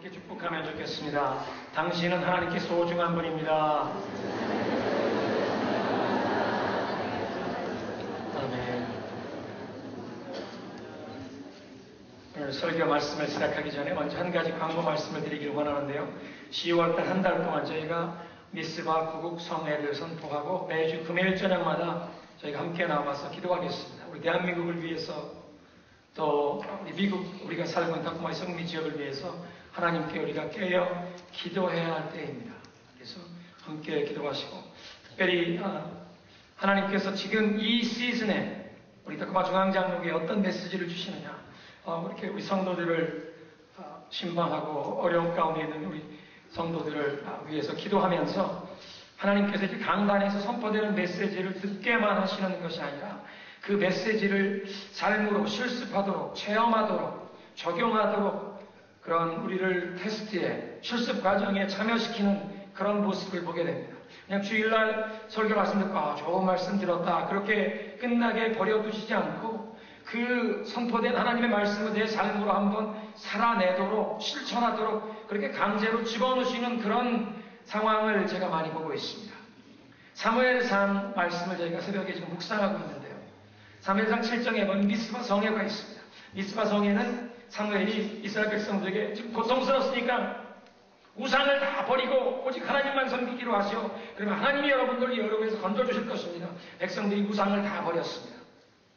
함께 축복하면 좋겠습니다. 당신은 하나님께 소중한 분입니다. 아멘. 오늘 설교 말씀을 시작하기 전에 먼저 한 가지 광고 말씀을 드리기를 원하는데요. 10월달 한 달 동안 저희가 미스바 구국 성회를 선포하고 매주 금요일 저녁마다 저희가 함께 나와서 기도하겠습니다. 우리 대한민국을 위해서 또 우리 미국 우리가 살고 있는 다코마이 성미 지역을 위해서 하나님께 우리가 깨어 기도해야 할 때입니다. 그래서 함께 기도하시고 특별히 하나님께서 지금 이 시즌에 우리 다코마 중앙장로교에 어떤 메시지를 주시느냐, 이렇게 우리 성도들을 신방하고 어려움 가운데 있는 우리 성도들을 위해서 기도하면서 하나님께서 이렇게 강단에서 선포되는 메시지를 듣게만 하시는 것이 아니라 그 메시지를 삶으로 실습하도록, 체험하도록, 적용하도록 그런 우리를 테스트에, 실습 과정에 참여시키는 그런 모습을 보게 됩니다. 그냥 주일날 설교 말씀 듣고 좋은 말씀 들었다 그렇게 끝나게 버려두시지 않고 그 선포된 하나님의 말씀을 내 삶으로 한번 살아내도록, 실천하도록 그렇게 강제로 집어넣으시는 그런 상황을 제가 많이 보고 있습니다. 사무엘상 말씀을 저희가 새벽에 지금 묵상하고 있는데요. 사무엘상 7장에 보면 미스바 성회가 있습니다. 미스바 성회는 사무엘이 이스라엘 백성들에게 지금 고통스럽으니까 우상을 다 버리고 오직 하나님만 섬기기로 하시오. 그러면 하나님이 여러분들을 여러분에서 건져주실 것입니다. 백성들이 우상을 다 버렸습니다.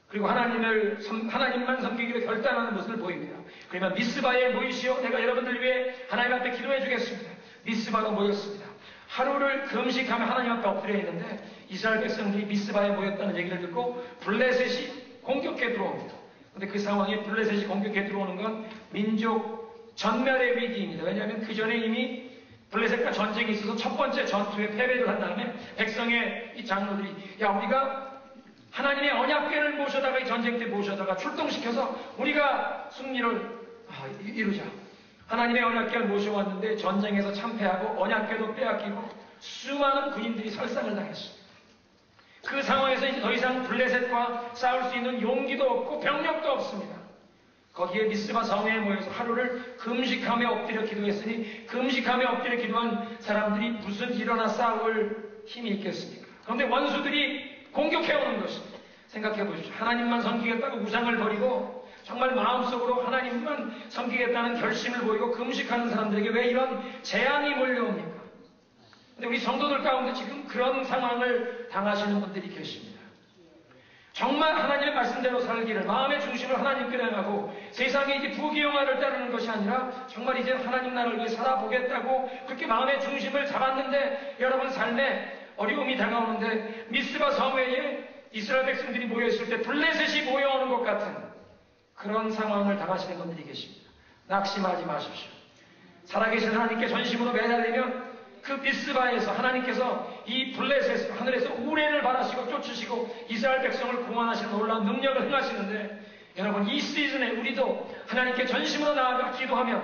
그리고 하나님만 섬기기로 결단하는 모습을 보입니다. 그러면 미스바에 모이시오. 내가 여러분들 위해 하나님 앞에 기도해 주겠습니다. 미스바로 모였습니다. 하루를 금식하며 하나님 앞에 엎드려 있는데 이스라엘 백성들이 미스바에 모였다는 얘기를 듣고 블레셋이 공격해 들어옵니다. 그런데 그 상황에 블레셋이 공격해 들어오는 건 민족 전멸의 위기입니다. 왜냐하면 그 전에 이미 블레셋과 전쟁이 있어서 첫 번째 전투에 패배를 한 다음에 백성의 이 장로들이 우리가 하나님의 언약궤를 모셔다가 이 전쟁 때 모셔다가 출동시켜서 우리가 승리를 이루자. 하나님의 언약궤를 모셔왔는데 전쟁에서 참패하고 언약궤도 빼앗기고 수많은 군인들이 살상을 당했습니다. 그 상황에서 이제 더 이상 블레셋과 싸울 수 있는 용기도 없고 병력도 없습니다. 거기에 미스바 성회에 모여서 하루를 금식하며 엎드려 기도했으니 금식하며 엎드려 기도한 사람들이 무슨 일어나 싸울 힘이 있겠습니까? 그런데 원수들이 공격해오는 것입니다. 생각해 보십시오. 하나님만 섬기겠다고 우상을 버리고 정말 마음속으로 하나님만 섬기겠다는 결심을 보이고 금식하는 사람들에게 왜 이런 재앙이 몰려옵니까? 근데 우리 성도들 가운데 지금 그런 상황을 당하시는 분들이 계십니다. 정말 하나님의 말씀대로 살기를, 마음의 중심을 하나님께 향하고 세상에 이제 부귀영화를 따르는 것이 아니라 정말 이제 하나님 나라를 위해 살아보겠다고 그렇게 마음의 중심을 잡았는데 여러분 삶에 어려움이 다가오는데 미스바 성회에 이스라엘 백성들이 모여있을 때 블레셋이 모여오는 것 같은 그런 상황을 당하시는 분들이 계십니다. 낙심하지 마십시오. 살아계신 하나님께 전심으로 매달리면 그 미스바에서 하나님께서 이 블레셋 하늘에서 우레를 바라시고 쫓으시고 이스라엘 백성을 구원하시는 놀라운 능력을 행하시는데 여러분 이 시즌에 우리도 하나님께 전심으로 나아가 기도하며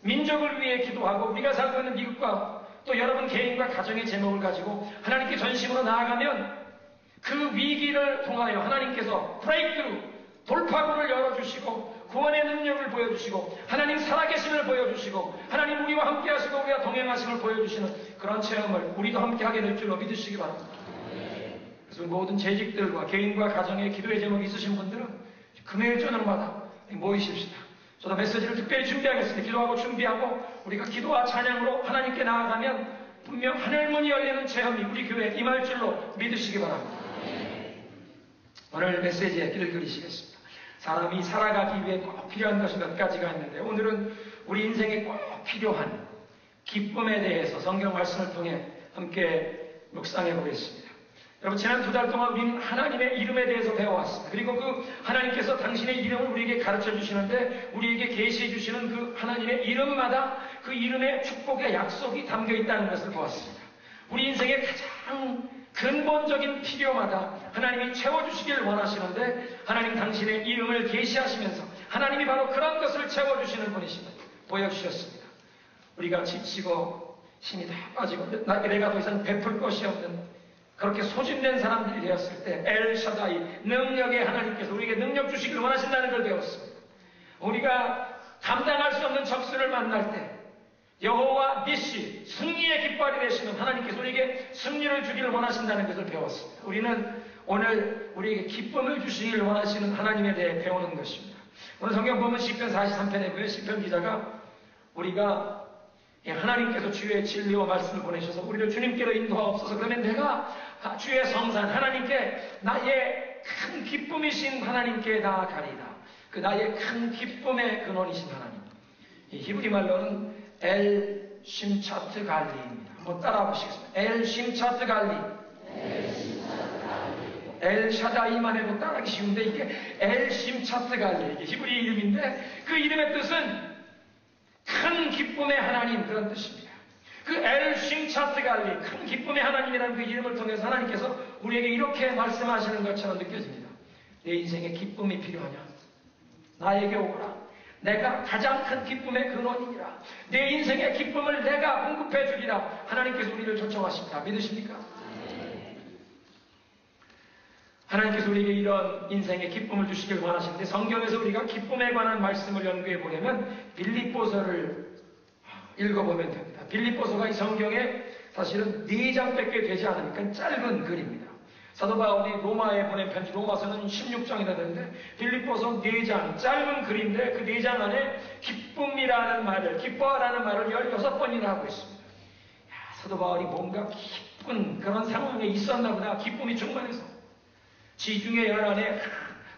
민족을 위해 기도하고 우리가 살고 있는 미국과 또 여러분 개인과 가정의 제목을 가지고 하나님께 전심으로 나아가면 그 위기를 통하여 하나님께서 브레이크루 돌파구를 열어주시고 구원의 능력을 보여주시고 하나님 살아계심을 보여주시고 하나님 우리와 함께 하시고 우리와 동행하심을 보여주시는 그런 체험을 우리도 함께 하게 될 줄로 믿으시기 바랍니다. 그래서 모든 재직들과 개인과 가정의 기도의 제목이 있으신 분들은 금요일 저녁마다 모이십시다. 저도 메시지를 특별히 준비하겠습니다. 기도하고 준비하고 우리가 기도와 찬양으로 하나님께 나아가면 분명 하늘문이 열리는 체험이 우리 교회에 임할 줄로 믿으시기 바랍니다. 오늘 메시지에 길을 그리시겠습니다. 사람이 살아가기 위해 꼭 필요한 것이 몇 가지가 있는데 오늘은 우리 인생에 꼭 필요한 기쁨에 대해서 성경 말씀을 통해 함께 묵상해 보겠습니다. 여러분 지난 2달 동안 우리는 하나님의 이름에 대해서 배워왔습니다. 그리고 그 하나님께서 당신의 이름을 우리에게 가르쳐 주시는데 우리에게 계시해 주시는 그 하나님의 이름마다 그 이름의 축복의 약속이 담겨 있다는 것을 보았습니다. 우리 인생의 가장 근본적인 필요마다 하나님이 채워주시길 원하시는데 하나님 당신의 이름을 계시하시면서 하나님이 바로 그런 것을 채워주시는 분이심을 보여주셨습니다. 우리가 지치고 힘이 다 빠지고 내가 더 이상 베풀 것이 없는 그렇게 소진된 사람들이 되었을 때 엘샤다이 능력의 하나님께서 우리에게 능력 주시길 원하신다는 걸 배웠습니다. 우리가 감당할 수 없는 적수를 만날 때 여호와 니시, 승리의 깃발이 되시는 하나님께서 우리에게 승리를 주기를 원하신다는 것을 배웠습니다. 우리는 오늘 우리에게 기쁨을 주시기를 원하시는 하나님에 대해 배우는 것입니다. 오늘 성경 보면 시편 43편에 보면 시편 기자가 우리가 하나님께서 주의 진리와 말씀을 보내셔서 우리를 주님께로 인도하옵소서. 그러면 내가 주의 성산 하나님께 나의 큰 기쁨이신 하나님께 나아가리이다. 그 나의 큰 기쁨의 근원이신 하나님. 이 히브리 말로는 엘 심차트 갈리입니다. 한번 따라해 보시겠습니다. 엘 심차트 갈리. 엘 샤다이만 해도 따라하기 쉬운데 이게 엘 심차트 갈리. 이게 히브리 이름인데 그 이름의 뜻은 큰 기쁨의 하나님, 그런 뜻입니다. 그 엘 심차트 갈리, 큰 기쁨의 하나님이라는 그 이름을 통해서 하나님께서 우리에게 이렇게 말씀하시는 것처럼 느껴집니다. 내 인생에 기쁨이 필요하냐? 나에게 오거라. 내가 가장 큰 기쁨의 근원이니라. 내 인생의 기쁨을 내가 공급해 주리라. 하나님께서 우리를 초청하십니다. 믿으십니까? 하나님께서 우리에게 이런 인생의 기쁨을 주시길 원하시는데 성경에서 우리가 기쁨에 관한 말씀을 연구해 보려면 빌립보서를 읽어보면 됩니다. 빌립보서가 이 성경에 사실은 4장밖에 되지 않으니까 짧은 글입니다. 사도 바울이 로마에 보낸 편지, 로마서는 16장이나 되는데 빌립보서 4장, 짧은 글인데 그 4장 안에 기쁨이라는 말을, 기뻐하라는 말을 16번이나 하고 있습니다. 사도 바울이 뭔가 기쁜 그런 상황에 있었나 보다. 기쁨이 충만해서 지중해 연안에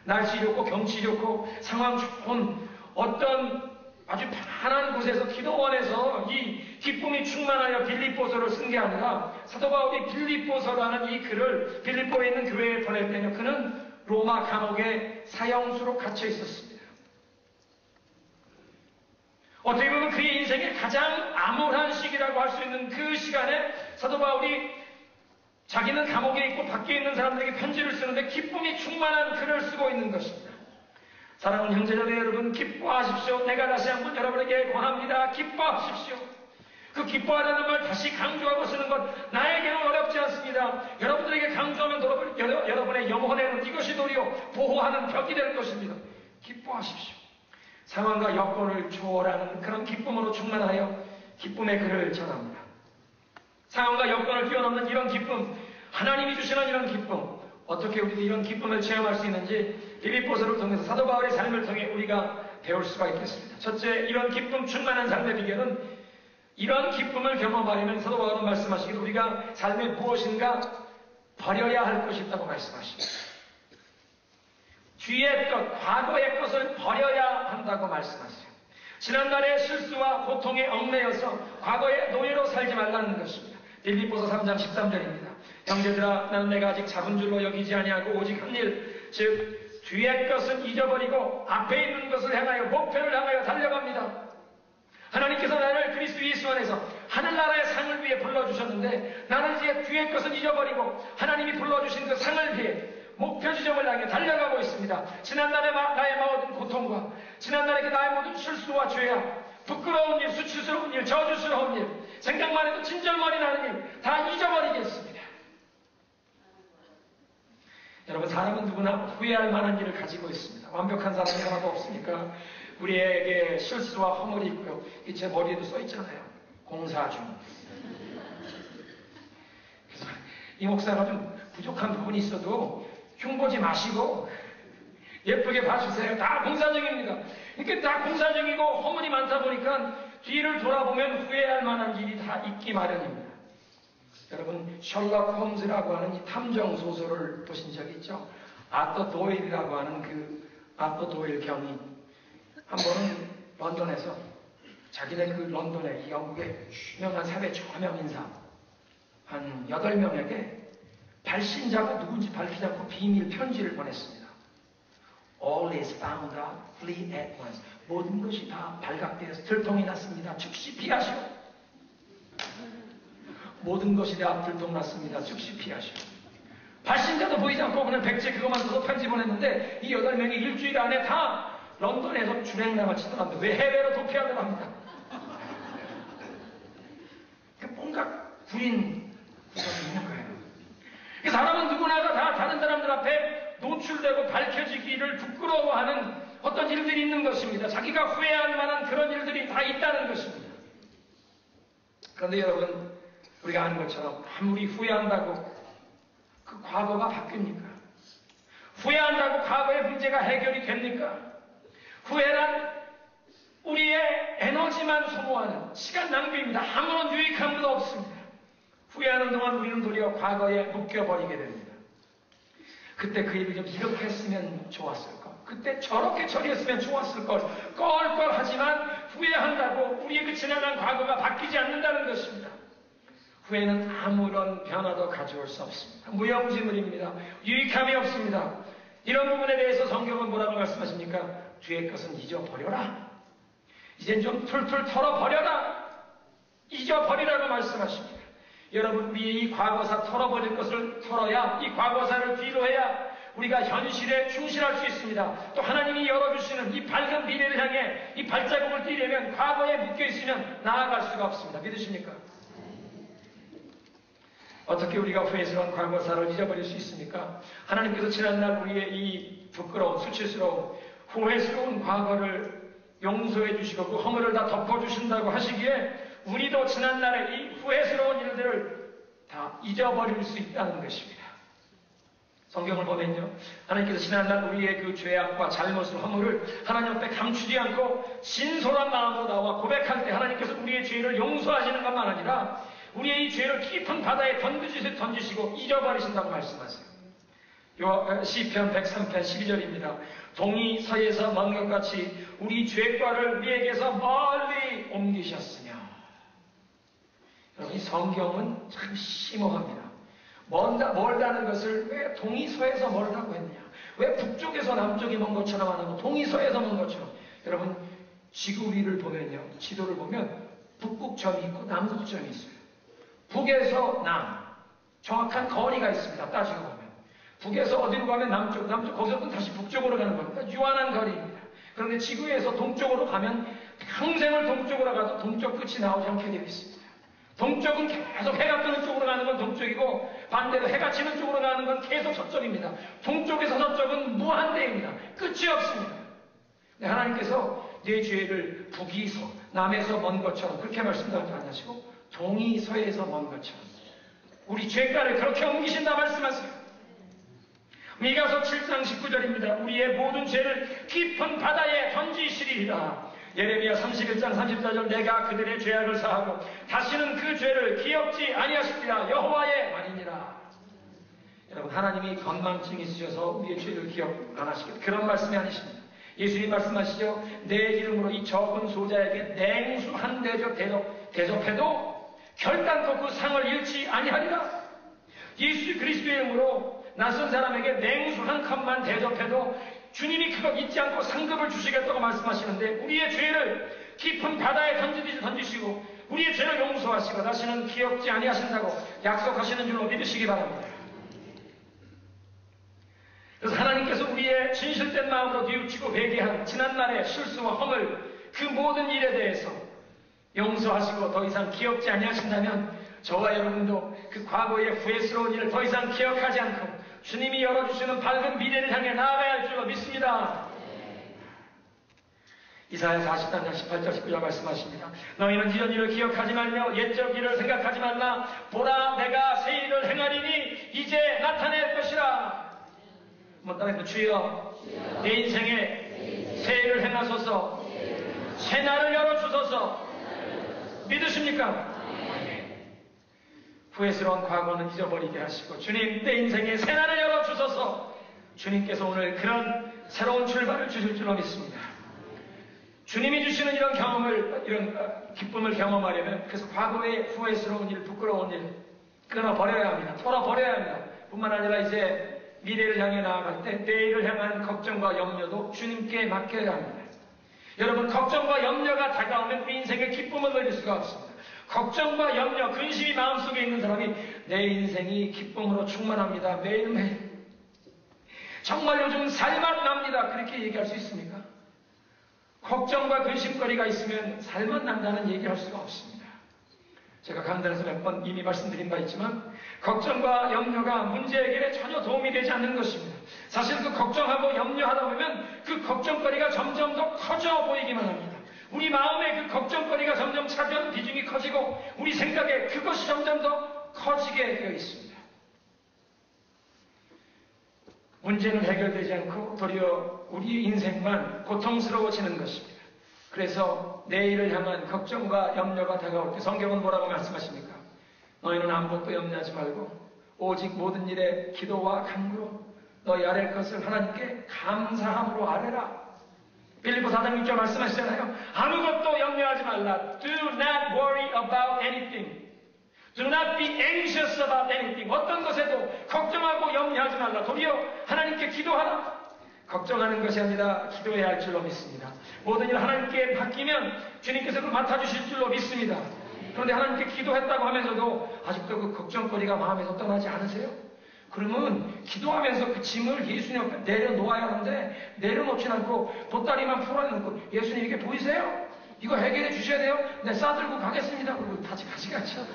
날씨 좋고 경치 좋고 상황 좋은 어떤 아주 편한 곳에서 기도원에서 이 기쁨이 충만하여 빌립보서를 쓴 게 아니라 사도 바울이 빌립보서라는 이 글을 빌립보에 있는 교회에 보낼 때는 그는 로마 감옥에 사형수로 갇혀 있었습니다. 어떻게 보면 그의 인생의 가장 암울한 시기라고 할 수 있는 그 시간에 사도 바울이 자기는 감옥에 있고 밖에 있는 사람들에게 편지를 쓰는데 기쁨이 충만한 글을 쓰고 있는 것입니다. 사랑하는 형제자매 여러분, 기뻐하십시오. 내가 다시 한번 여러분에게 권합니다. 기뻐하십시오. 그 기뻐하라는 말 다시 강조하고 쓰는 것 나에게는 어렵지 않습니다. 여러분들에게 강조하면 여러분의 영혼에는 이것이 도리어 보호하는 벽이 될 것입니다. 기뻐하십시오. 상황과 여건을 초월하는 그런 기쁨으로 충만하여 기쁨의 글을 전합니다. 상황과 여건을 뛰어넘는 이런 기쁨, 하나님이 주시는 이런 기쁨, 어떻게 우리도 이런 기쁨을 체험할 수 있는지 빌립보서를 통해서 사도 바울의 삶을 통해 우리가 배울 수가 있겠습니다. 첫째, 이런 기쁨 충만한 삶의 비결은 이런 기쁨을 경험하려면 사도 바울은 말씀하시기를 우리가 삶에 무엇인가 버려야 할 것이 있다고 말씀하십니다. 뒤의 것, 과거의 것을 버려야 한다고 말씀하세요. 지난날의 실수와 고통에 얽매여서 과거의 노예로 살지 말라는 것입니다. 빌립보서 3장 13절입니다. 형제들아, 나는 내가 아직 잡은 줄로 여기지 아니하고 오직 한 일, 즉 뒤의 것은 잊어버리고 앞에 있는 것을 향하여 목표를 향하여 달려갑니다. 하나님께서 나를 그리스도 예수 안에서 하늘나라의 상을 위해 불러주셨는데 나는 이제 뒤의 것은 잊어버리고 하나님이 불러주신 그 상을 위해 목표 지점을 향해 달려가고 있습니다. 지난날의 나의 모든 고통과 지난날의 그 나의 모든 실수와 죄악, 부끄러운 일, 수치스러운 일, 저주스러운 일, 생각만 해도 진절머리 나는 일 다 잊어버리겠습니다. 여러분, 사람은 누구나 후회할 만한 일을 가지고 있습니다. 완벽한 사람이 하나도 없으니까 우리에게 실수와 허물이 있고요. 제 머리에도 써 있잖아요. 공사 중. 그래서 이 목사가 좀 부족한 부분이 있어도 흉보지 마시고 예쁘게 봐주세요. 다 공사 중입니다. 이렇게 다 공사 중이고 허물이 많다 보니까 뒤를 돌아보면 후회할 만한 일이 다 있기 마련입니다. 여러분, 셜록 홈즈라고 하는 이 탐정 소설을 보신 적이 있죠? 아터 도일이라고 하는 그 아터 도일 경이 한 번은 런던에서 자기네 그 런던의 영국의 유명한 사회 저명 인사 한 8명에게 발신자가 누군지 밝히지 않고 비밀 편지를 보냈습니다. All is found out, flee at once. 모든 것이 다 발각되어서 들통이 났습니다. 즉시 피하시오. 모든 것이 다 들통났습니다. 즉시 피하시오. 발신자도 보이지 않고 그냥 백지 그것만 써서 편지 보냈는데 이 8명이 일주일 안에 다 런던에서 주랭랑을 치더랍니다. 왜 해외로 도피하려고 합니다. 뭔가 구린 구석이 있는 거예요. 사람은 누구나가 다 다른 사람들 앞에 노출되고 밝혀지기를 부끄러워하는 어떤 일들이 있는 것입니다. 자기가 후회할 만한 그런 일들이 다 있다는 것입니다. 그런데 여러분, 우리가 아는 것처럼 아무리 후회한다고 그 과거가 바뀝니까? 후회한다고 과거의 문제가 해결이 됩니까? 후회란 우리의 에너지만 소모하는 시간 낭비입니다. 아무런 유익함도 없습니다. 후회하는 동안 우리는 도리어 과거에 묶여버리게 됩니다. 그때 그 일을 좀 이렇게 했으면 좋았을 걸. 그때 저렇게 처리했으면 좋았을 걸. 껄껄하지만 후회한다고 우리의 그 지나간 과거가 바뀌지 않는다는 것입니다. 후회는 아무런 변화도 가져올 수 없습니다. 무용지물입니다. 유익함이 없습니다. 이런 부분에 대해서 성경은 뭐라고 말씀하십니까? 뒤의 것은 잊어버려라. 이젠 좀 풀풀 털어버려라. 잊어버리라고 말씀하십니다. 여러분, 우리의 이 과거사 털어버릴 것을 털어야, 이 과거사를 뒤로 해야 우리가 현실에 충실할 수 있습니다. 또 하나님이 열어주시는 이 밝은 미래를 향해 이 발자국을 띄려면 과거에 묶여있으면 나아갈 수가 없습니다. 믿으십니까? 어떻게 우리가 후회스러운 과거사를 잊어버릴 수 있습니까? 하나님께서 지난날 우리의 이 부끄러운, 수치스러운, 후회스러운 과거를 용서해 주시고 그 허물을 다 덮어주신다고 하시기에 우리도 지난날의 이 후회스러운 일들을 다 잊어버릴 수 있다는 것입니다. 성경을 보면요, 하나님께서 지난날 우리의 그 죄악과 잘못을, 허물을 하나님 앞에 감추지 않고 진솔한 마음으로 나와 고백할 때 하나님께서 우리의 죄를 용서하시는 것만 아니라 우리의 이 죄를 깊은 바다에 던지시고 잊어버리신다고 말씀하세요. 시편 103편 12절입니다. 동이 서에서 먼 것 같이 우리 죄과를 우리에게서 멀리 옮기셨으며. 여러분, 이 성경은 참 심오합니다. 멀다는 것을 왜 동이 서에서 멀다고 했냐? 왜 북쪽에서 남쪽이 먼 것처럼 안 하고 동이 서에서 먼 것처럼? 여러분, 지구위를 보면요, 지도를 보면 북극점이 있고 남극점이 있어요. 북에서 남, 정확한 거리가 있습니다. 따지고 보면. 북에서 어디로 가면 남쪽, 거기서부터 다시 북쪽으로 가는 겁니다. 유한한 거리입니다. 그런데 지구에서 동쪽으로 가면 평생을 동쪽으로 가도 동쪽 끝이 나오지 않게 되어 있습니다. 동쪽은 계속 해가 뜨는 쪽으로 가는 건 동쪽이고 반대로 해가 지는 쪽으로 가는 건 계속 서쪽입니다. 동쪽에서 서쪽은 무한대입니다. 끝이 없습니다. 하나님께서 내 죄를 북이 남에서 먼 것처럼 그렇게 말씀하지 않으시고 동이 서에서 먼 것처럼 우리 죄가를 그렇게 옮기신다 말씀하세요. 미가서 7장 19절입니다. 우리의 모든 죄를 깊은 바다에 던지시리라. 예레미야 31장 34절 내가 그들의 죄악을 사하고 다시는 그 죄를 기억지 아니하시리라. 여호와의 말이니라. 여러분, 하나님이 건망증이 있으셔서 우리의 죄를 기억 안 하시겠다, 그런 말씀이 아니십니다. 예수님 말씀하시죠. 내 이름으로 이 적은 소자에게 냉수 한 대접 대접해도 결단코 그 상을 잃지 아니하리라. 예수 그리스도의 이름으로 낯선 사람에게 냉수 한 컵만 대접해도 주님이 그거 잊지 않고 상급을 주시겠다고 말씀하시는데 우리의 죄를 깊은 바다에 던지시고 우리의 죄를 용서하시고 다시는 기억지 아니하신다고 약속하시는 줄로 믿으시기 바랍니다. 그래서 하나님께서 우리의 진실된 마음으로 뉘우치고 회개한 지난날의 실수와 허물 그 모든 일에 대해서 용서하시고 더 이상 기억지 아니하신다면 저와 여러분도 그 과거의 후회스러운 일을 더 이상 기억하지 않고 주님이 열어주시는 밝은 미래를 향해 나아가야 할 줄로 믿습니다. 이사야 40장 18절 19절 말씀하십니다. 너희는 이전 일을 기억하지 말며 옛적 일을 생각하지 말라. 보라, 내가 새 일을 행하리니 이제 나타낼 것이라. 한번 따라해서 주여, 내 인생에 새 일을 행하소서. 새 날을 열어주소서. 믿으십니까? 후회스러운 과거는 잊어버리게 하시고 주님, 내 인생에 새 날을 열어주소서. 주님께서 오늘 그런 새로운 출발을 주실 줄로 믿습니다. 주님이 주시는 이런 기쁨을 경험하려면 그래서 과거의 후회스러운 일, 부끄러운 일 끊어버려야 합니다. 털어버려야 합니다. 뿐만 아니라 이제 미래를 향해 나아갈 때 내일을 향한 걱정과 염려도 주님께 맡겨야 합니다. 여러분, 걱정과 염려가 다가오면 우리 인생에 기쁨을 누릴 수가 없습니다. 걱정과 염려, 근심이 마음속에 있는 사람이 내 인생이 기쁨으로 충만합니다. 매일매일. 정말 요즘 살맛 납니다. 그렇게 얘기할 수 있습니까? 걱정과 근심거리가 있으면 살맛 난다는 얘기할 수가 없습니다. 제가 강단에서 몇 번 이미 말씀드린 바 있지만 걱정과 염려가 문제 해결에 전혀 도움이 되지 않는 것입니다. 사실 그 걱정하고 염려하다 보면 그 걱정거리가 점점 더 커져 보이기만 합니다. 우리 마음에 그 걱정거리가 점점 차지하는 비중이 커지고 우리 생각에 그것이 점점 더 커지게 되어 있습니다. 문제는 해결되지 않고 도리어 우리 인생만 고통스러워지는 것입니다. 그래서 내일을 향한 걱정과 염려가 다가올 때 성경은 뭐라고 말씀하십니까? 너희는 아무것도 염려하지 말고 오직 모든 일에 기도와 간구로 너희 아랠 것을 하나님께 감사함으로 아뢰라. 빌립보서 4장 6절 말씀하시잖아요. 아무것도 염려하지 말라. Do not worry about anything. Do not be anxious about anything. 어떤 것에도 걱정하고 염려하지 말라. 도리어 하나님께 기도하라. 걱정하는 것이 아니라 기도해야 할 줄로 믿습니다. 모든 일 하나님께 맡기면 주님께서 그걸 맡아주실 줄로 믿습니다. 그런데 하나님께 기도했다고 하면서도 아직도 그 걱정거리가 마음에서 떠나지 않으세요? 그러면 기도하면서 그 짐을 예수님 앞에 내려놓아야 하는데 내려놓지 않고 보따리만 풀어놓고 예수님 이게 보이세요? 이거 해결해 주셔야 돼요? 네, 싸들고 가겠습니다. 그리고 다시 가시겠죠.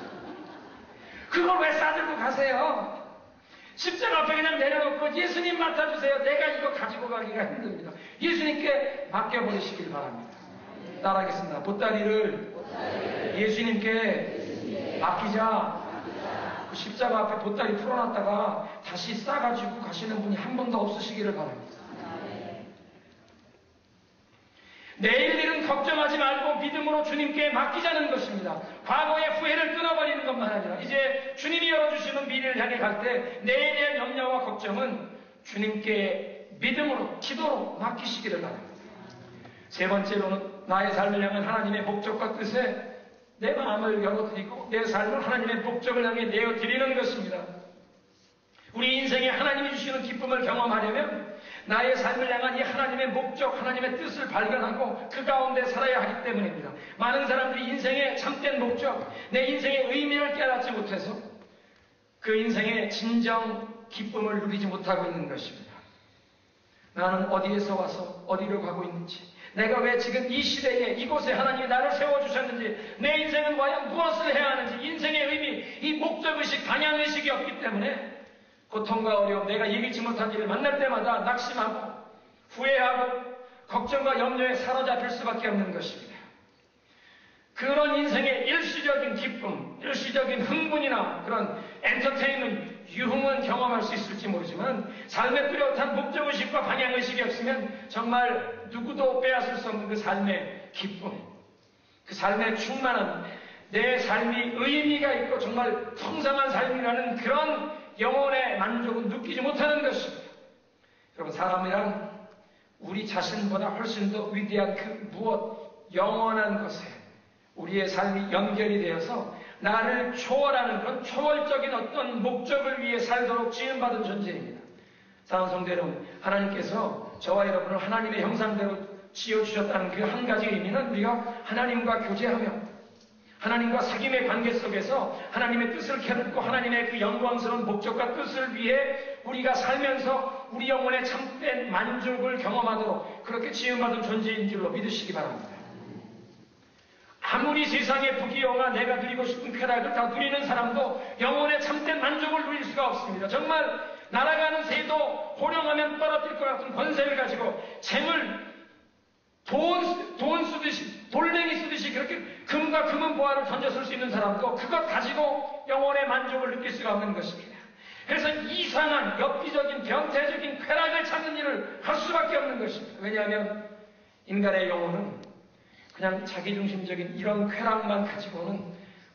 그걸 왜 싸들고 가세요? 십자가 앞에 그냥 내려놓고 예수님 맡아주세요. 내가 이거 가지고 가기가 힘듭니다. 예수님께 맡겨버리시길 바랍니다. 따라하겠습니다. 보따리를 예수님께 맡기자. 그 십자가 앞에 보따리 풀어놨다가 다시 싸가지고 가시는 분이 한 번도 없으시기를 바랍니다. 내일 일은 걱정하지 말고 믿음으로 주님께 맡기자는 것입니다. 과거의 후회를 끊어버리는 것만 아니라 이제 주님이 열어주시는 미래를 향해 갈 때 내일에 대한 염려와 걱정은 주님께 믿음으로 기도로 맡기시기를 바랍니다. 세 번째로는 나의 삶을 향한 하나님의 목적과 뜻에 내 마음을 열어드리고 내 삶을 하나님의 목적을 향해 내어드리는 것입니다. 우리 인생에 하나님이 주시는 기쁨을 경험하려면 나의 삶을 향한 이 하나님의 목적, 하나님의 뜻을 발견하고 그 가운데 살아야 하기 때문입니다. 많은 사람들이 인생의 참된 목적, 내 인생의 의미를 깨닫지 못해서 그 인생의 진정 기쁨을 누리지 못하고 있는 것입니다. 나는 어디에서 와서 어디로 가고 있는지, 내가 왜 지금 이 시대에 이곳에 하나님이 나를 세워주셨는지, 내 인생은 과연 무엇을 해야 하는지, 인생의 의미, 이 목적의식, 방향의식이 없기 때문에 고통과 어려움, 내가 예기치 못한 일을 만날 때마다 낙심하고 후회하고 걱정과 염려에 사로잡힐 수밖에 없는 것입니다. 그런 인생의 일시적인 기쁨, 일시적인 흥분이나 그런 엔터테인먼트, 유흥은 경험할 수 있을지 모르지만 삶의 뚜렷한 목적의식과 방향의식이 없으면 정말 누구도 빼앗을 수 없는 그 삶의 기쁨, 그 삶의 충만한 내 삶이 의미가 있고 정말 풍성한 삶이라는 그런 영혼의 만족은 느끼지 못하는 것입니다. 여러분, 사람이란 우리 자신보다 훨씬 더 위대한 그 무엇, 영원한 것에 우리의 삶이 연결이 되어서 나를 초월하는 그런 초월적인 어떤 목적을 위해 살도록 지음받은 존재입니다. 사랑하는 성도 여러분, 하나님께서 저와 여러분을 하나님의 형상대로 지어주셨다는 그 한 가지 의미는 우리가 하나님과 교제하며 하나님과 사귐의 관계 속에서 하나님의 뜻을 깨닫고 하나님의 그 영광스러운 목적과 뜻을 위해 우리가 살면서 우리 영혼의 참된 만족을 경험하도록 그렇게 지음받은 존재인 줄로 믿으시기 바랍니다. 아무리 세상의 부귀영화 내가 누리고 싶은 쾌락을 다 누리는 사람도 영혼의 참된 만족을 누릴 수가 없습니다. 정말 날아가는 새도 호령하면 떨어질 것 같은 권세를 가지고 재물, 돈 쓰듯이, 돌멩이 쓰듯이 그렇게 금과 금은 보화를 던져쓸 수 있는 사람도 그것 가지고 영혼의 만족을 느낄 수가 없는 것입니다. 그래서 이상한 엽기적인 변태적인 쾌락을 찾는 일을 할 수밖에 없는 것입니다. 왜냐하면 인간의 영혼은 그냥 자기중심적인 이런 쾌락만 가지고는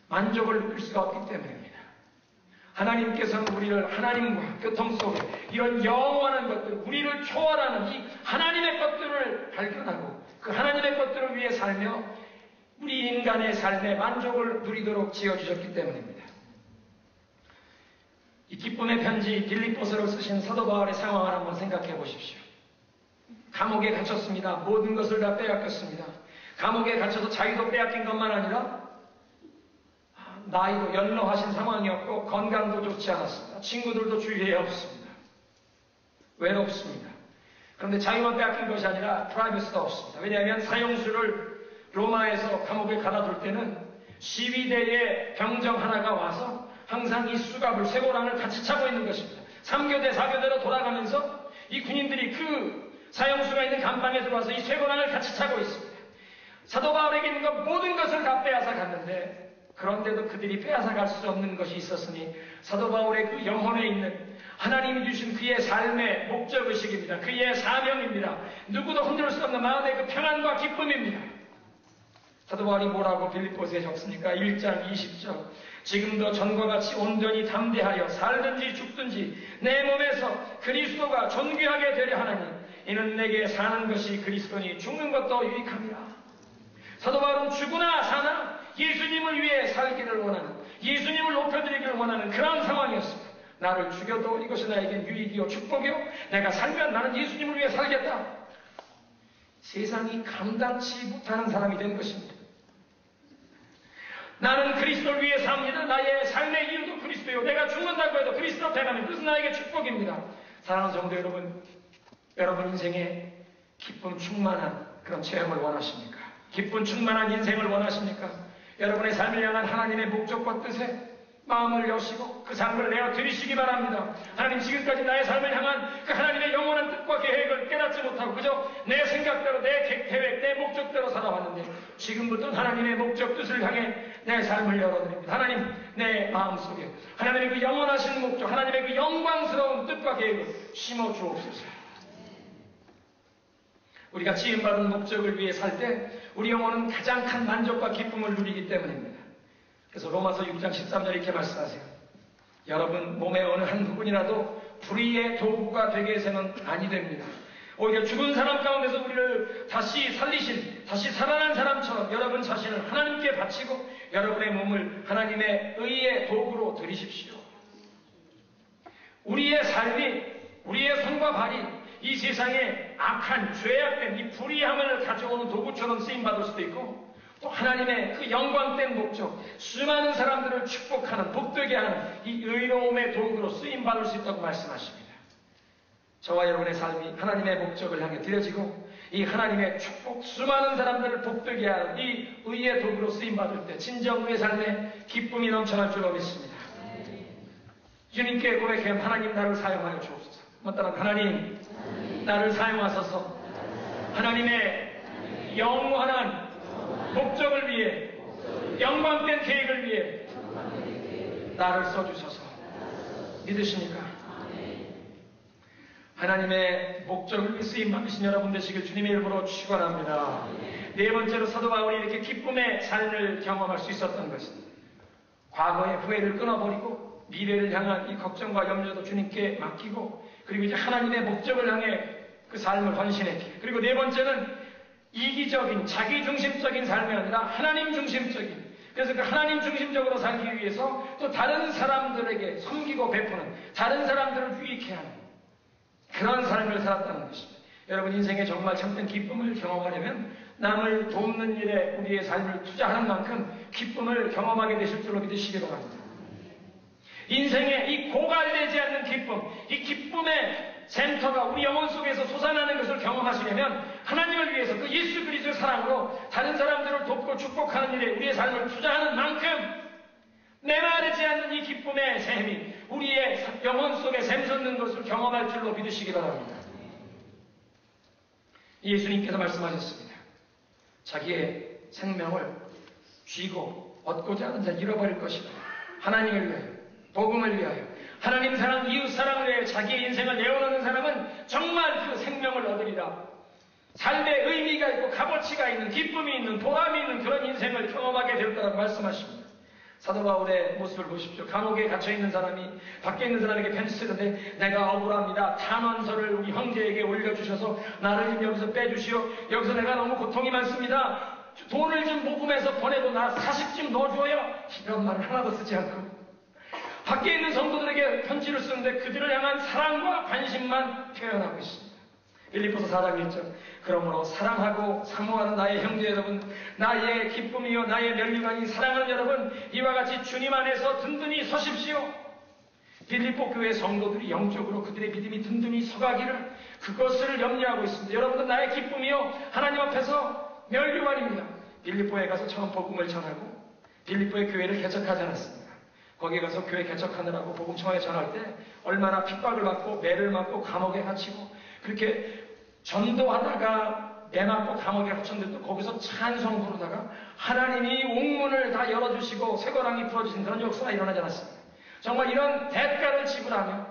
만족을 느낄 수가 없기 때문입니다. 하나님께서는 우리를 하나님과 교통 속에 이런 영원한 것들, 우리를 초월하는 이 하나님의 것들을 발견하고 그 하나님의 것들을 위해 살며 우리 인간의 삶의 만족을 누리도록 지어주셨기 때문입니다. 이 기쁨의 편지 빌립보서를 쓰신 사도 바울의 상황을 한번 생각해 보십시오. 감옥에 갇혔습니다. 모든 것을 다 빼앗겼습니다. 감옥에 갇혀서 자유도 빼앗긴 것만 아니라 나이도 연로하신 상황이었고 건강도 좋지 않았습니다. 친구들도 주위에 없습니다. 외롭습니다. 그런데 자유만 빼앗긴 것이 아니라 프라이버시도 없습니다. 왜냐하면 사형수를 로마에서 감옥에 가둬둘 때는 시위대의 병정 하나가 와서 항상 이 수갑을, 쇠고랑을 같이 차고 있는 것입니다. 3교대, 4교대로 돌아가면서 이 군인들이 그 사형수가 있는 감방에 들어와서 이 쇠고랑을 같이 차고 있습니다. 사도 바울에게 있는 것 모든 것을 다 빼앗아 갔는데 그런데도 그들이 빼앗아갈 수 없는 것이 있었으니 사도 바울의 그 영혼에 있는 하나님이 주신 그의 삶의 목적의식입니다. 그의 사명입니다. 누구도 흔들 수 없는 마음의 그 평안과 기쁨입니다. 사도 바울이 뭐라고 빌립보서에 적습니까? 1장 20절. 지금도 전과 같이 온전히 담대하여 살든지 죽든지 내 몸에서 그리스도가 존귀하게 되려 하나니 이는 내게 사는 것이 그리스도니 죽는 것도 유익함이라. 사도 바울은 죽으나 사나 예수님을 위해 살기를 원하는, 예수님을 높여드리기를 원하는 그런 상황이었습니다. 나를 죽여도 이것이 나에겐 유익이요 축복이요, 내가 살면 나는 예수님을 위해 살겠다. 세상이 감당치 못하는 사람이 된 것입니다. 나는 그리스도를 위해 삽니다. 나의 삶의 이유도 그리스도요, 내가 죽는다고 해도 그리스도 대가면 그것은 나에게 축복입니다. 사랑하는 성도 여러분, 여러분 인생에 기쁨 충만한 그런 체험을 원하십니까? 기쁨 충만한 인생을 원하십니까? 여러분의 삶을 향한 하나님의 목적과 뜻에 마음을 여시고 그 삶을 내어 드리시기 바랍니다. 하나님, 지금까지 나의 삶을 향한 그 하나님의 영원한 뜻과 계획을 깨닫지 못하고 그저 내 생각대로, 내 계획, 내 목적대로 살아왔는데 지금부터 하나님의 목적 뜻을 향해 내 삶을 열어드립니다. 하나님, 내 마음속에 하나님의 그 영원하신 목적, 하나님의 그 영광스러운 뜻과 계획을 심어주옵소서. 우리가 지음받은 목적을 위해 살 때 우리 영혼은 가장 큰 만족과 기쁨을 누리기 때문입니다. 그래서 로마서 6장 13절 이렇게 말씀하세요. 여러분 몸의 어느 한 부분이라도 불의의 도구가 되게 해서는 아니 됩니다. 오히려 죽은 사람 가운데서 우리를 다시 살리신, 다시 살아난 사람처럼 여러분 자신을 하나님께 바치고 여러분의 몸을 하나님의 의의 도구로 드리십시오. 우리의 삶이, 우리의 손과 발이 이 세상에 악한, 죄악된 이 불의함을 가져오는 도구처럼 쓰임받을 수도 있고, 또 하나님의 그 영광된 목적, 수많은 사람들을 축복하는, 복되게 하는 이 의로움의 도구로 쓰임받을 수 있다고 말씀하십니다. 저와 여러분의 삶이 하나님의 목적을 향해 드려지고 이 하나님의 축복, 수많은 사람들을 복되게 하는 이 의의 도구로 쓰임받을 때 진정 우리의 삶에 기쁨이 넘쳐날 줄로 믿습니다. 주님께 고백하면 하나님 나를 사용하여 주옵소서. 따라 하나님 나를 사용하소서. 하나님의 영원한 목적을 위해, 영광된 계획을 위해 나를 써주소서. 믿으십니까? 하나님의 목적을 위해 쓰임받으신 여러분 되시길 주님의 이름으로 축원합니다. 네 번째로 사도 바울이 이렇게 기쁨의 삶을 경험할 수 있었던 것은 과거의 후회를 끊어버리고 미래를 향한 이 걱정과 염려도 주님께 맡기고, 그리고 이제 하나님의 목적을 향해 그 삶을 헌신했기. 그리고 네 번째는 이기적인, 자기중심적인 삶이 아니라 하나님 중심적인, 그래서 그 하나님 중심적으로 살기 위해서 또 다른 사람들에게 섬기고 베푸는, 다른 사람들을 유익해 하는 그런 삶을 살았다는 것입니다. 여러분 인생에 정말 참된 기쁨을 경험하려면 남을 돕는 일에 우리의 삶을 투자하는 만큼 기쁨을 경험하게 되실 줄로 믿으시기 바랍니다. 인생에 이 고갈되지 않는 기쁨, 이 기쁨의 센터가 우리 영혼 속에서 솟아나는 것을 경험하시려면 하나님을 위해서 그 예수 그리스도의 사랑으로 다른 사람들을 돕고 축복하는 일에 우리의 삶을 투자하는 만큼 메마르지 않는 이 기쁨의 샘이 우리의 영혼 속에 샘솟는 것을 경험할 줄로 믿으시기 바랍니다. 예수님께서 말씀하셨습니다. 자기의 생명을 쥐고 얻고자 하는 자는 잃어버릴 것이다. 하나님을 위하여, 복음을 위하여, 하나님 사랑, 이웃 사랑을 위하여 자기의 인생을 내어놓는 사람은 정말 그 생명을 얻으리라. 삶의 의미가 있고 값어치가 있는, 기쁨이 있는, 보람이 있는 그런 인생을 경험하게 될 거라고 말씀하십니다. 사도 바울의 모습을 보십시오. 감옥에 갇혀있는 사람이 밖에 있는 사람에게 편지 쓰는데 내가 억울합니다. 탄원서를 우리 형제에게 올려주셔서 나를 좀 여기서 빼주시오. 여기서 내가 너무 고통이 많습니다. 돈을 좀 모금해서 보내고 나 사식 좀 넣어줘요. 이런 말을 하나도 쓰지 않고 밖에 있는 성도들에게 편지를 쓰는데 그들을 향한 사랑과 관심만 표현하고 있습니다. 빌립보서 4장 1절. 그러므로 사랑하고 사모하는 나의 형제 여러분, 나의 기쁨이요 나의 면류관이 사랑하는 여러분, 이와 같이 주님 안에서 든든히 서십시오. 빌립보 교회 성도들이 영적으로 그들의 믿음이 든든히 서가기를 그것을 염려하고 있습니다. 여러분은 나의 기쁨이요 하나님 앞에서 면류관입니다. 빌립보에 가서 처음 복음을 전하고 빌립보의 교회를 개척하지 않았습니다. 거기에 가서 교회 개척하느라고 복음 청하에 전할 때 얼마나 핍박을 받고 매를 맞고 감옥에 갇히고 그렇게 전도하다가 매 맞고 감옥에 갇혔는데 또 거기서 찬송 부르다가 하나님이 옥문을 다 열어주시고 쇠고랑이 풀어주신 그런 역사가 일어나지 않았습니다. 정말 이런 대가를 지불하며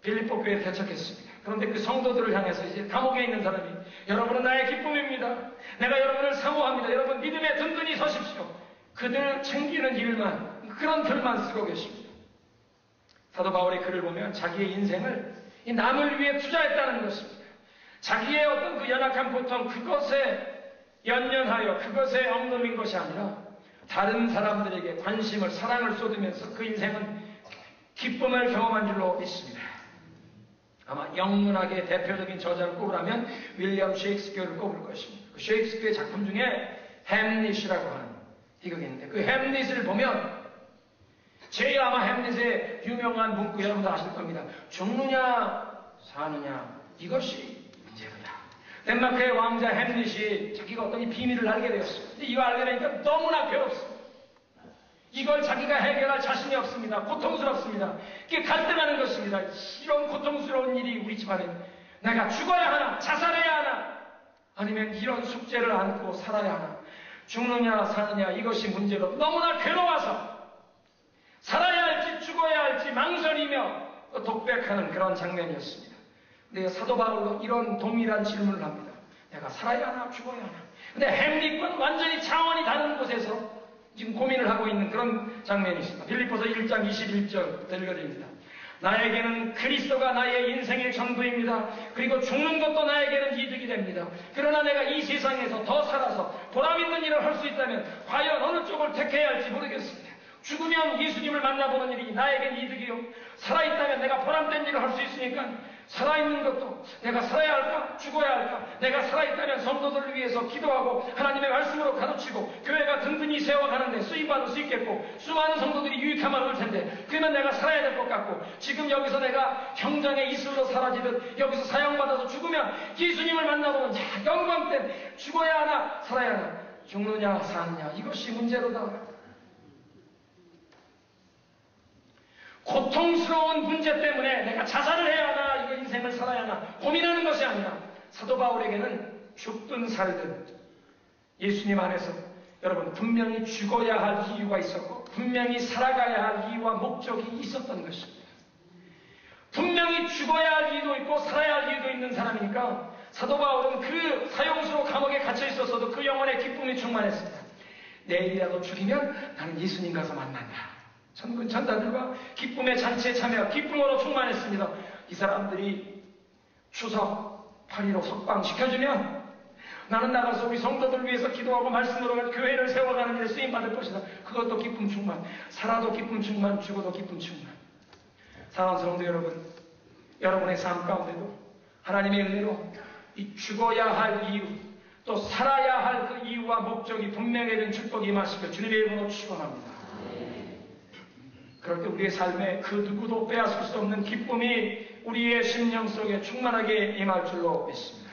빌립보 교회를 개척했습니다. 그런데 그 성도들을 향해서 이제 감옥에 있는 사람이 여러분은 나의 기쁨입니다. 내가 여러분을 사모합니다. 여러분 믿음에 든든히 서십시오. 그들 챙기는 일만, 그런 글만 쓰고 계십니다. 사도 바울의 글을 보면 자기의 인생을 이 남을 위해 투자했다는 것입니다. 자기의 어떤 그 연약한 고통, 그것에 연연하여 그것에 억눌린 것이 아니라 다른 사람들에게 관심을, 사랑을 쏟으면서 그 인생은 기쁨을 경험한 줄로 믿습니다. 아마 영문학의 대표적인 저자를 꼽으라면 윌리엄 셰익스피어를 꼽을 것입니다. 그 셰익스피어의 작품 중에 햄릿이라고 하는 희극이 있는데 그 햄릿을 보면 제일 아마 햄릿의 유명한 문구 여러분도 아실 겁니다. 죽느냐 사느냐 이것이 문제로다. 덴마크의 왕자 햄릿이 자기가 어떤 이 비밀을 알게 되었습니다. 근데 이거 알게 되니까 너무나 괴롭습니다. 이걸 자기가 해결할 자신이 없습니다. 고통스럽습니다. 이게 갈등하는 것입니다. 이런 고통스러운 일이 우리 집안에 내가 죽어야 하나, 자살해야 하나, 아니면 이런 숙제를 안고 살아야 하나, 죽느냐 사느냐 이것이 문제로 너무나 괴로워서 살아야 할지 죽어야 할지 망설이며 독백하는 그런 장면이었습니다. 근데 사도 바울도 이런 동일한 질문을 합니다. 내가 살아야 하나 죽어야 하나. 근데 햄릿과는 완전히 차원이 다른 곳에서 지금 고민을 하고 있는 그런 장면이 있습니다. 빌립보서 1장 21절 읽어드립니다. 나에게는 그리스도가 나의 인생의 전부입니다. 그리고 죽는 것도 나에게는 이득이 됩니다. 그러나 내가 이 세상에서 더 살아서 보람있는 일을 할 수 있다면 과연 어느 쪽을 택해야 할지 모르겠습니다. 죽으면 예수님을 만나보는 일이 나에겐 이득이요. 살아있다면 내가 보람된 일을 할 수 있으니까 살아있는 것도 내가 살아야 할까? 죽어야 할까? 내가 살아있다면 성도들을 위해서 기도하고 하나님의 말씀으로 가르치고 교회가 든든히 세워가는데 쓰임받을 수 있겠고 수많은 성도들이 유익함을 얻을 텐데 그러면 내가 살아야 될 것 같고 지금 여기서 내가 형장의 이슬로 사라지듯 여기서 사형받아서 죽으면 예수님을 만나보면 영광된 죽어야 하나 살아야 하나 죽느냐 사느냐 이것이 문제로다. 고통스러운 문제 때문에 내가 자살을 해야 하나 이거 인생을 살아야 하나 고민하는 것이 아니라 사도 바울에게는 죽든 살든 예수님 안에서 여러분 분명히 죽어야 할 이유가 있었고 분명히 살아가야 할 이유와 목적이 있었던 것입니다. 분명히 죽어야 할 이유도 있고 살아야 할 이유도 있는 사람이니까 사도 바울은 그 사형수로 감옥에 갇혀 있었어도 그 영혼에 기쁨이 충만했습니다. 내일이라도 죽이면 나는 예수님 가서 만난다. 천군 천사들과 기쁨의 잔치에 참여, 기쁨으로 충만했습니다. 이 사람들이 추석 8.15 석방시켜주면 나는 나가서 우리 성도들 위해서 기도하고 말씀으로 교회를 세워가는 일에 쓰임받을 것이다. 그것도 기쁨 충만. 살아도 기쁨 충만, 죽어도 기쁨 충만. 사랑하는 성도 여러분, 여러분의 삶 가운데도 하나님의 은혜로 이 죽어야 할 이유, 또 살아야 할 그 이유와 목적이 분명해진 축복이 임하시길 주님의 이름으로 축원합니다. 그럴 때 우리의 삶에 그 누구도 빼앗을 수 없는 기쁨이 우리의 심령 속에 충만하게 임할 줄로 믿습니다.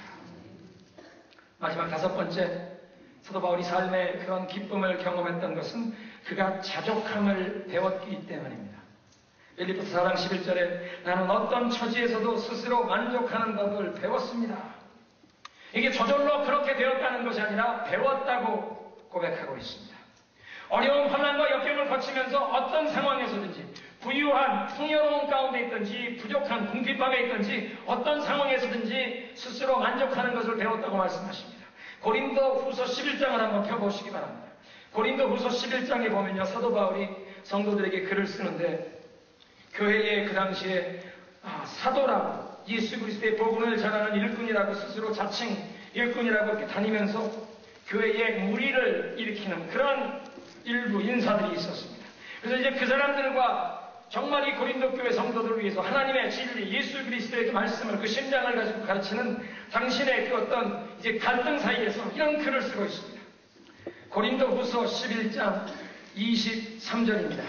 마지막 5번째, 사도 바울이 삶의 그런 기쁨을 경험했던 것은 그가 자족함을 배웠기 때문입니다. 빌립보서 4장 11절에 나는 어떤 처지에서도 스스로 만족하는 법을 배웠습니다. 이게 저절로 그렇게 되었다는 것이 아니라 배웠다고 고백하고 있습니다. 어려운 환난과 역경을 거치면서 어떤 상황에서든지 부유한 풍요로운 가운데 있든지 부족한 궁핍함에 있든지 어떤 상황에서든지 스스로 만족하는 것을 배웠다고 말씀하십니다. 고린도 후서 11장을 한번 펴보시기 바랍니다. 고린도 후서 11장에 보면요 사도 바울이 성도들에게 글을 쓰는데 교회에 그 당시에 사도라고 예수 그리스도의 복음을 전하는 일꾼이라고 스스로 자칭 일꾼이라고 이렇게 다니면서 교회에 무리를 일으키는 그런 일부 인사들이 있었습니다. 그래서 이제 그 사람들과 정말 이 고린도 교회 성도들을 위해서 하나님의 진리, 예수 그리스도의 그 말씀을 그 심장을 가지고 가르치는 당신의 그 어떤 이제 갈등 사이에서 이런 글을 쓰고 있습니다. 고린도 후서 11장 23절입니다.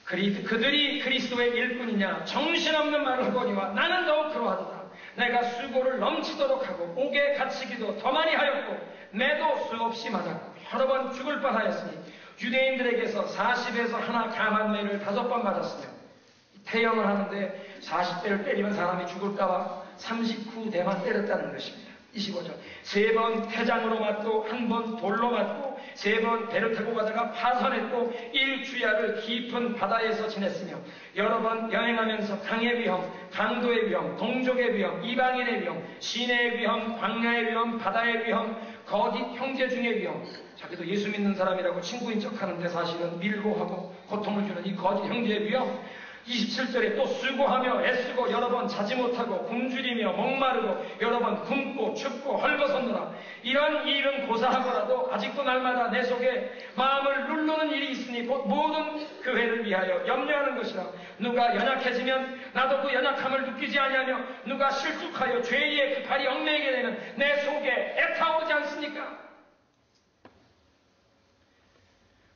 그들이 그리스도의 일꾼이냐 정신없는 말을 하거니와 나는 더욱 그러하도다. 내가 수고를 넘치도록 하고 옥에 갇히기도 더 많이 하였고 매도 수없이 맞았고 여러 번 죽을 뻔하였으니 유대인들에게서 40에서 하나 감한 매를 5번 맞았으며 태형을 하는데 40대를 때리면 사람이 죽을까봐 39대만 때렸다는 것입니다. 25절. 3번 태장으로 맞고 1번 돌로 맞고 3번 배를 타고 가다가 파선했고 1주야를 깊은 바다에서 지냈으며 여러 번 여행하면서 강의 위험, 강도의 위험, 동족의 위험, 이방인의 위험, 시내의 위험, 광야의 위험, 바다의 위험, 거짓 형제 중의 위험. 자기도 예수 믿는 사람이라고 친구인 척하는데 사실은 밀고 하고 고통을 주는 이 거짓 형제의 위험. 27절에 또 수고하며 애쓰고 여러 번 자지 못하고 굶주리며 목마르고 여러 번 굶고 춥고 헐벗었노라. 이런 일은 고사하고라도 아직도 날마다 내 속에 마음을 누르는 일이 있으니 곧 모든 교회를 위하여 염려하는 것이라. 누가 연약해지면 나도 그 연약함을 느끼지 아니하며 누가 실족하여 죄의 그 발이 얽매이게 되면 내 속에 애타오르지 않습니까?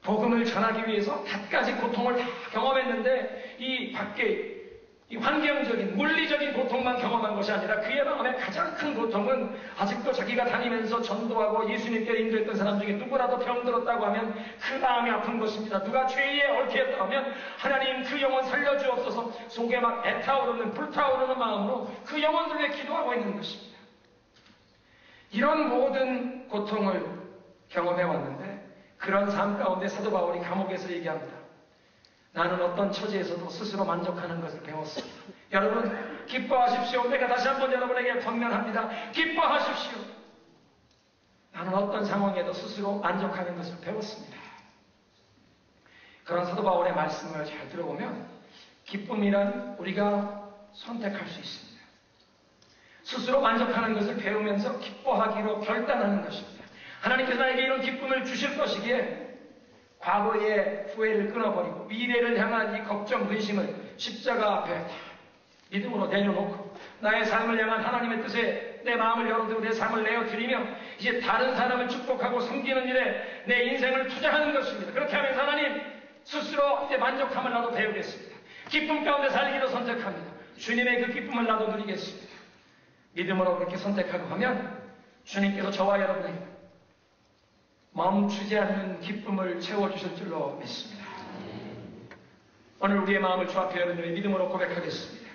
복음을 전하기 위해서 갖가지 고통을 다 경험했는데 이 밖에 이 환경적인 물리적인 고통만 경험한 것이 아니라 그의 마음의 가장 큰 고통은 아직도 자기가 다니면서 전도하고 예수님께 인도했던 사람 중에 누구라도 병들었다고 하면 그 마음이 아픈 것입니다. 누가 죄에 얽혀있다고 하면 하나님 그 영혼 살려주옵소서 속에 막 애타오르는 불타오르는 마음으로 그 영혼들을 위해 기도하고 있는 것입니다. 이런 모든 고통을 경험해 왔는데 그런 삶 가운데 사도 바울이 감옥에서 얘기합니다. 나는 어떤 처지에서도 스스로 만족하는 것을 배웠습니다. 여러분 기뻐하십시오. 내가 다시 한번 여러분에게 권면합니다. 기뻐하십시오. 나는 어떤 상황에도 스스로 만족하는 것을 배웠습니다. 그런 사도 바울의 말씀을 잘 들어보면 기쁨이란 우리가 선택할 수 있습니다. 스스로 만족하는 것을 배우면서 기뻐하기로 결단하는 것입니다. 하나님께서 나에게 이런 기쁨을 주실 것이기에 과거의 후회를 끊어버리고 미래를 향한 이 걱정, 근심을 십자가 앞에 믿음으로 내려놓고 나의 삶을 향한 하나님의 뜻에 내 마음을 열어두고 내 삶을 내어드리며 이제 다른 사람을 축복하고 섬기는 일에 내 인생을 투자하는 것입니다. 그렇게 하면서 하나님 스스로 이제 만족함을 나도 배우겠습니다. 기쁨 가운데 살기로 선택합니다. 주님의 그 기쁨을 나도 누리겠습니다. 믿음으로 그렇게 선택하고 하면 주님께서 저와 여러분에게 멈추지 않는 기쁨을 채워주실 줄로 믿습니다. 오늘 우리의 마음을 주 앞에 여러분의 믿음으로 고백하겠습니다.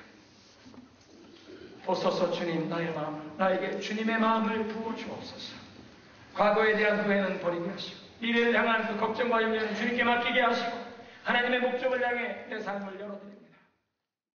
보소서 주님 나의 마음을 나에게 주님의 마음을 부어주옵소서. 과거에 대한 후회는 버리게 하시고 미래를 향한 그 걱정과 염려는 주님께 맡기게 하시고 하나님의 목적을 향해 내 삶을 열어